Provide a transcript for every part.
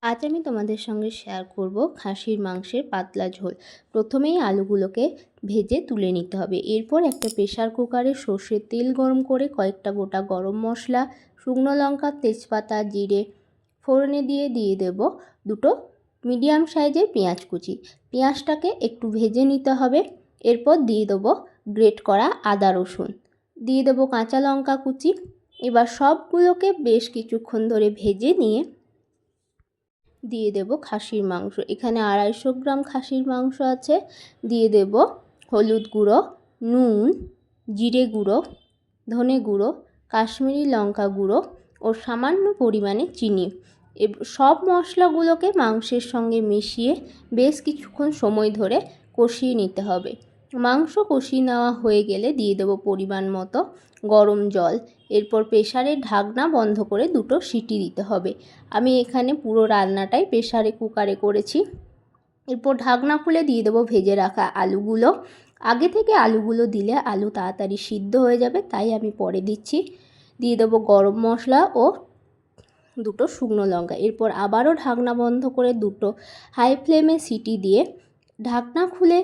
আজ আমি তোমাদের সঙ্গে শেয়ার করব খাসির মাংসের পাতলা ঝোল। প্রথমেই আলুগুলোকে ভেজে তুলে নিতে হবে। এরপর একটা প্রেসার কুকারে সর্ষের তেল গরম করে কয়েকটা গোটা গরম মশলা, শুকনো লঙ্কা, তেজপাতা, জিরে ফোড়নে দিয়ে দেব দুটো মিডিয়াম সাইজের পেঁয়াজ কুচি। পেঁয়াজটাকে একটু ভেজে নিতে হবে। এরপর দিয়ে দেবো গ্রেট করা আদা রসুন, দিয়ে দেবো কাঁচা লঙ্কা কুচি। এবার সবগুলোকে বেশ কিছুক্ষণ ধরে ভেজে নিয়ে দিয়ে দেব খাসির মাংস। এখানে 250 গ্রাম খাসির মাংস আছে। দিয়ে দেব হলুদ গুঁড়ো, নুন, জিরে গুঁড়ো, ধনে গুঁড়ো, কাশ্মীরি লঙ্কা গুঁড়ো ও সামান্য পরিমাণে চিনি। সব মশলাগুলোকে মাংসের সঙ্গে মিশিয়ে বেশ কিছুক্ষণ সময় ধরে কষিয়ে নিতে হবে। মাংস কষিয়ে নেওয়া হয়ে গেলে দিয়ে দেব পরিমাণ মতো গরম জল। এরপর প্রেসারের ঢাকনা বন্ধ করে দুটো সিটি দিতে হবে। আমি এখানে পুরো রান্নাটাই প্রেসারে কুকারে করেছি। এরপর ঢাকনা খুলে দিয়ে দেবো ভেজে রাখা আলুগুলো। আগে থেকে আলুগুলো দিলে আলু তাড়াতাড়ি সিদ্ধ হয়ে যাবে, তাই আমি পরে দিচ্ছি। দিয়ে দেবো গরম মশলা ও দুটো শুকনো লঙ্কা। এরপর আবারও ঢাকনা বন্ধ করে দুটো হাই ফ্লেমে সিটি দিয়ে ঢাকনা খুলে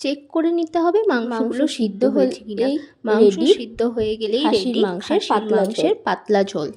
চেক করে নিতে হবে মাংসগুলো সিদ্ধ হয়েছে কিনা। মাংস সিদ্ধ হয়ে গেলেই রেডি খাসির মাংসের পাতলা ঝোল।